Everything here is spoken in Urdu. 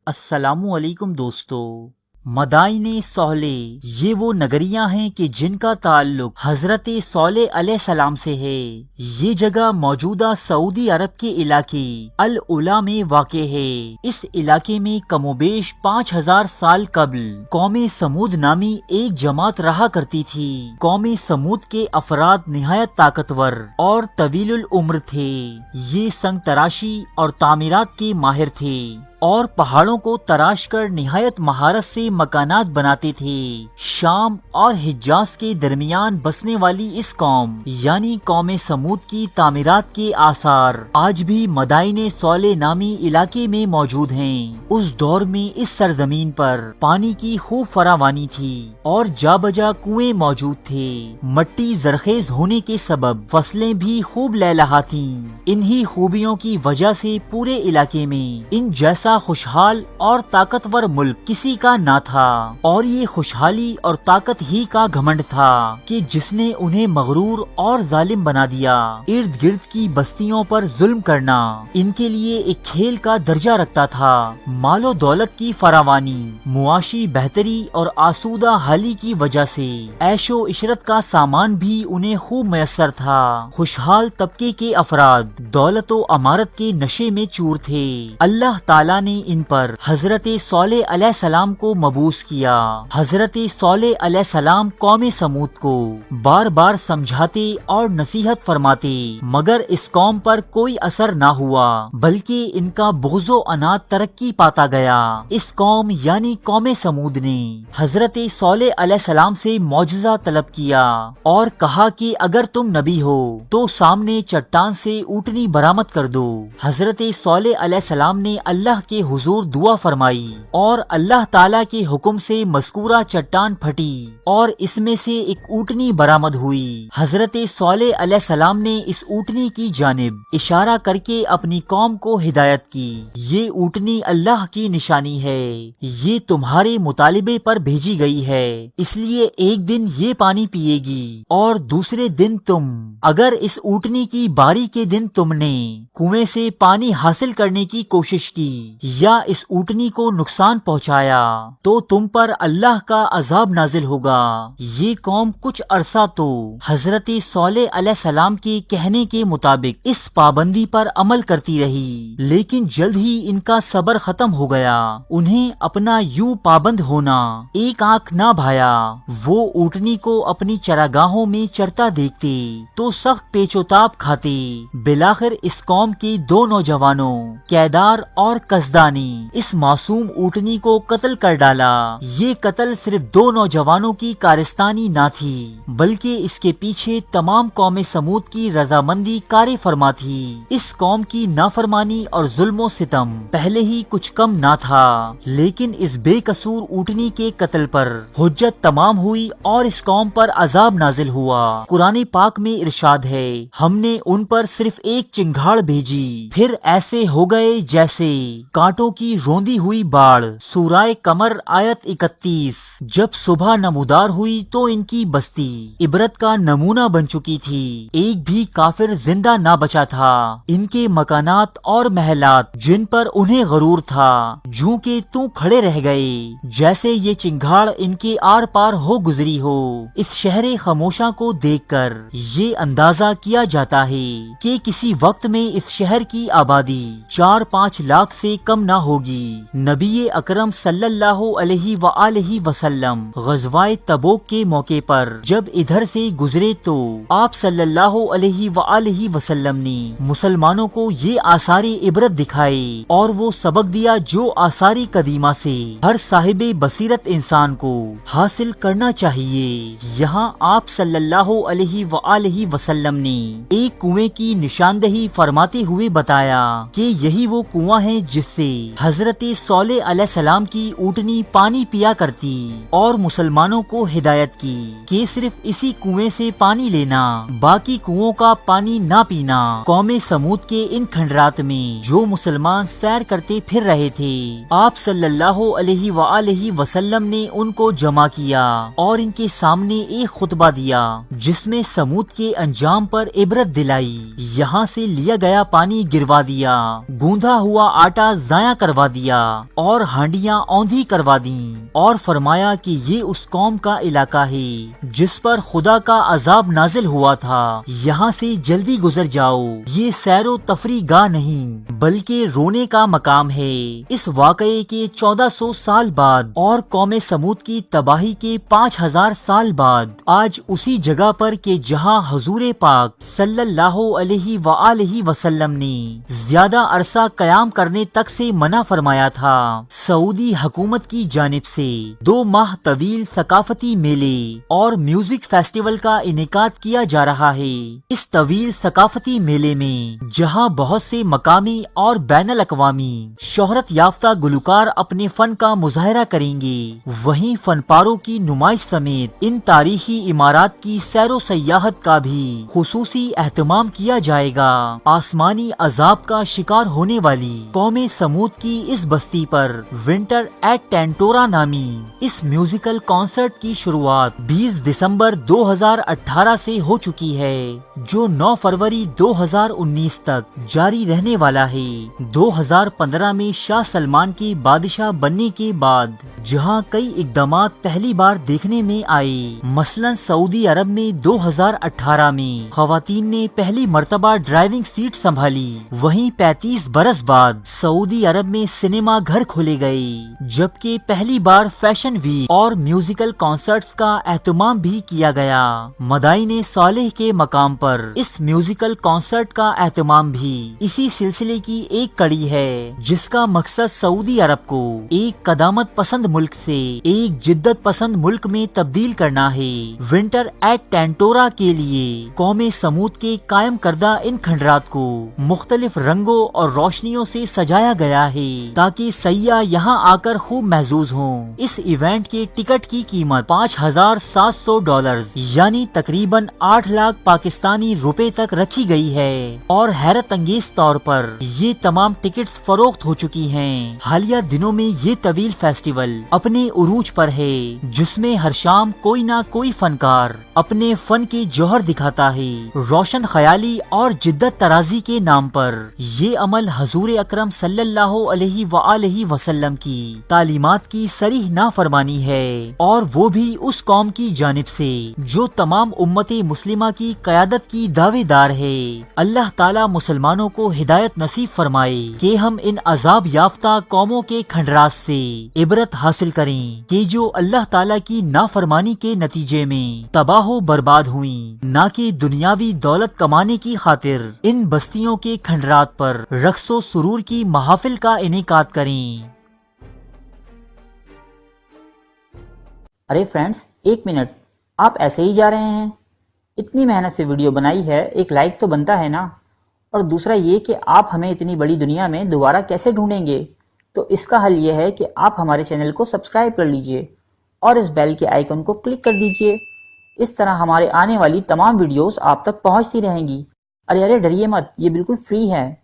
السلام علیکم دوستو۔ مدائن صالح یہ وہ نگریاں ہیں کہ جن کا تعلق حضرت صالح علیہ السلام سے ہے۔ یہ جگہ موجودہ سعودی عرب کے علاقے العلا میں واقع ہے۔ اس علاقے میں کم و بیش 5000 سال قبل قوم سمود نامی ایک جماعت رہا کرتی تھی۔ قوم سمود کے افراد نہایت طاقتور اور طویل العمر تھے۔ یہ سنگ تراشی اور تعمیرات کے ماہر تھے اور پہاڑوں کو تراش کر نہایت مہارت سے مکانات بناتے تھے۔ شام اور حجاز کے درمیان بسنے والی اس قوم یعنی قوم سمود کی تعمیرات کے آثار آج بھی مدائن صالح نامی علاقے میں موجود ہیں۔ اس دور میں اس سرزمین پر پانی کی خوب فراوانی تھی اور جا بجا کنویں موجود تھے۔ مٹی زرخیز ہونے کے سبب فصلیں بھی خوب لہلہا تھیں۔ انہی خوبیوں کی وجہ سے پورے علاقے میں ان جیسا خوشحال اور طاقتور ملک کسی کا نہ تھا، اور یہ خوشحالی اور طاقت ہی کا گھمنڈ تھا کہ جس نے انہیں مغرور اور ظالم بنا دیا۔ ارد گرد کی بستیوں پر ظلم کرنا ان کے لیے ایک کھیل کا درجہ رکھتا تھا۔ مال و دولت کی فراوانی، معاشی بہتری اور آسودہ حالی کی وجہ سے عیش و عشرت کا سامان بھی انہیں خوب میسر تھا۔ خوشحال طبقے کے افراد دولت و امارت کے نشے میں چور تھے۔ اللہ تعالیٰ نے ان پر حضرت صالح علیہ السلام کو مبعوث کیا۔ حضرت صالح علیہ السلام قوم سمود کو بار بار سمجھاتے اور نصیحت فرماتے، مگر اس قوم پر کوئی اثر نہ ہوا، بلکہ ان کا بغض و عناد ترقی پاتا گیا۔ اس قوم یعنی قوم سمود نے حضرت صالح علیہ السلام سے معجزہ طلب کیا اور کہا کہ اگر تم نبی ہو تو سامنے چٹان سے اونٹنی برآمد کر دو۔ حضرت صالح علیہ السلام نے اللہ کے حضور دعا فرمائی اور اللہ تعالیٰ کے حکم سے مذکورہ چٹان پھٹی اور اس میں سے ایک اونٹنی برآمد ہوئی۔ حضرت صالح علیہ السلام نے اس اونٹنی کی جانب اشارہ کر کے اپنی قوم کو ہدایت کی، یہ اونٹنی اللہ کی نشانی ہے، یہ تمہارے مطالبے پر بھیجی گئی ہے، اس لیے ایک دن یہ پانی پیے گی اور دوسرے دن تم۔ اگر اس اونٹنی کی باری کے دن تم نے کنویں سے پانی حاصل کرنے کی کوشش کی یا اس اونٹنی کو نقصان پہنچایا تو تم پر اللہ کا عذاب نازل ہوگا۔ یہ قوم کچھ عرصہ تو حضرت صالح علیہ السلام کے کہنے کے مطابق اس پابندی پر عمل کرتی رہی، لیکن جلد ہی ان کا صبر ختم ہو گیا۔ انہیں اپنا یوں پابند ہونا ایک آنکھ نہ بھایا۔ وہ اونٹنی کو اپنی چراگاہوں میں چرتا دیکھتے تو سخت پیچ و تاب کھاتے۔ بالآخر اس قوم کے دو نوجوانوں کیدار اور قصدہ نے اس معصوم اونٹنی کو قتل کر ڈالا۔ یہ قتل صرف دو نوجوانوں کی کارستانی نہ تھی، بلکہ اس کے پیچھے تمام قوم سمود کی رضامندی کار فرما تھی۔ اس قوم کی نافرمانی اور ظلم و ستم پہلے ہی کچھ کم نہ تھا، لیکن اس بے قصور اونٹنی کے قتل پر حجت تمام ہوئی اور اس قوم پر عذاب نازل ہوا۔ قرآن پاک میں ارشاد ہے، ہم نے ان پر صرف ایک چنگھاڑ بھیجی، پھر ایسے ہو گئے جیسے کانٹوں کی روندی ہوئی باڑ۔ سورہ قمر آیت 31۔ جب صبح نمودار ہوئی تو ان کی بستی عبرت کا نمونہ بن چکی تھی، ایک بھی کافر زندہ نہ بچا تھا۔ ان کے مکانات اور محلات جن پر انہیں غرور تھا جوں کہ تو کھڑے رہ گئے، جیسے یہ چنگھاڑ ان کے آر پار ہو گزری ہو۔ اس شہر خاموشاں کو دیکھ کر یہ اندازہ کیا جاتا ہے کہ کسی وقت میں اس شہر کی آبادی 4-5 لاکھ سے کم نہ ہوگی۔ نبی اکرم صلی اللہ علیہ وآلہ وسلم غزوہ تبوک کے موقع پر جب ادھر سے گزرے تو آپ صلی اللہ علیہ وآلہ وسلم نے مسلمانوں کو یہ آثار عبرت دکھائے اور وہ سبق دیا جو آثار قدیمہ سے ہر صاحب بصیرت انسان کو حاصل کرنا چاہیے۔ یہاں آپ صلی اللہ علیہ وآلہ وسلم نے ایک کنویں کی نشاندہی فرماتے ہوئے بتایا کہ یہی وہ کنواں ہے جس سے حضرت صالح علیہ السلام کی اونٹنی پانی پیا کرتی، اور مسلمانوں کو ہدایت کی کہ صرف اسی کنویں سے پانی لینا، باقی کنووں کا پانی نہ پینا۔ قوم سمود کے ان کھنڈرات میں جو مسلمان سیر کرتے پھر رہے تھے، آپ صلی اللہ علیہ وآلہ وسلم نے ان کو جمع کیا اور ان کے سامنے ایک خطبہ دیا جس میں سمود کے انجام پر عبرت دلائی۔ یہاں سے لیا گیا پانی گروا دیا، گوندھا ہوا آٹا ضائع کروا دیا اور ہانڈیاں اوندھی کروا دیں اور فرمایا کہ یہ اس قوم کا علاقہ ہے جس پر خدا کا عذاب نازل ہوا تھا، یہاں سے جلدی گزر جاؤ، یہ سیر و تفریح گاہ نہیں بلکہ رونے کا مقام ہے۔ اس واقعے کے 1400 سال بعد اور قوم سمود کی تباہی کے 5000 سال بعد آج اسی جگہ پر کہ جہاں حضور پاک صلی اللہ علیہ وآلہ وسلم نے زیادہ عرصہ قیام کرنے تک سے منع فرمایا تھا، سعودی حکومت کی جانب سے 2 ماہ طویل ثقافتی میلے اور میوزک فیسٹیول کا انعقاد کیا جا رہا ہے۔ اس طویل ثقافتی میلے میں جہاں بہت سے مقامی اور بین الاقوامی شہرت یافتہ گلوکار اپنے فن کا مظاہرہ کریں گے، وہیں فن پاروں کی نمائش سمیت ان تاریخی عمارات کی سیر و سیاحت کا بھی خصوصی اہتمام کیا جائے گا۔ آسمانی عذاب کا شکار ہونے والی قوم سمود کی اس بستی پر ونٹر ایٹ ٹینٹورا نامی اس میوزیکل کانسرٹ کی شروعات 20 دسمبر 2018 سے ہو چکی ہے، جو 9 فروری 2019 تک جاری رہنے والا ہے۔ 2015 میں شاہ سلمان کے بادشاہ بننے کے بعد جہاں کئی اقدامات پہلی بار دیکھنے میں آئے، مثلا سعودی عرب میں 2018 میں خواتین نے پہلی مرتبہ ڈرائیونگ سیٹ سنبھالی، وہیں 35 برس بعد سعودی عرب میں سنیما گھر کھولے گئے، جبکہ پہلی بار فیشن ویک اور میوزیکل کانسرٹس کا اہتمام بھی کیا گیا۔ مدائن صالح کے مقام پر اس میوزیکل کانسرٹ کا اہتمام بھی اسی سلسلے کی ایک کڑی ہے، جس کا مقصد سعودی عرب کو ایک قدامت پسند ملک سے ایک جدت پسند ملک میں تبدیل کرنا ہے۔ ونٹر ایٹ ٹینٹورا کے لیے قوم سمود کے قائم کردہ ان کھنڈرات کو مختلف رنگوں اور روشنیوں سے سجایا گیا ہے تاکہ سیاح یہاں آ کر خوب محظوظ ہوں۔ اس ایونٹ کے ٹکٹ کی قیمت $5700 یعنی تقریباً 8 لاکھ پاکستانی روپے تک رکھی گئی ہے، اور حیرت انگیز طور پر یہ تمام ٹکٹس فروخت ہو چکی ہیں۔ حالیہ دنوں میں یہ طویل فیسٹیول اپنے عروج پر ہے، جس میں ہر شام کوئی نہ کوئی فنکار اپنے فن کے جوہر دکھاتا ہے۔ روشن خیالی اور جدت ترازی کے نام پر یہ عمل حضور اکرم صلی اللہ علیہ وآلہ وسلم کی تعلیمات کی صریح نافرمانی ہے، اور وہ بھی اس قوم کی جانب سے جو تمام امت مسلمہ کی قیادت کی دعوے دار ہے۔ اللہ تعالی مسلمانوں کو ہدایت نصیب فرمائے کہ ہم ان عذاب یافتہ قوموں کے کھنڈرات سے عبرت حاصل کریں کہ جو اللہ تعالی کی نافرمانی کے نتیجے میں تباہ و برباد ہوئیں، نہ کہ دنیاوی دولت کمانے کی خاطر ان بستیوں کے کھنڈرات پر رقص و سرور کی محافل کا انعقاد کریں۔ ارے فرینڈز، 1 منٹ، آپ ایسے ہی جا رہے ہیں؟ اتنی محنت سے ویڈیو بنائی ہے، ایک لائک تو بنتا ہے نا؟ اور دوسرا یہ کہ آپ ہمیں اتنی بڑی دنیا میں دوبارہ کیسے ڈھونڈیں گے؟ تو اس کا حل یہ ہے کہ آپ ہمارے چینل کو سبسکرائب کر لیجئے اور اس بیل کے آئیکن کو کلک کر دیجئے۔ اس طرح ہمارے آنے والی تمام ویڈیوز آپ تک پہنچتی رہیں گی۔ ارے ڈریے مت، یہ بالکل فری ہے۔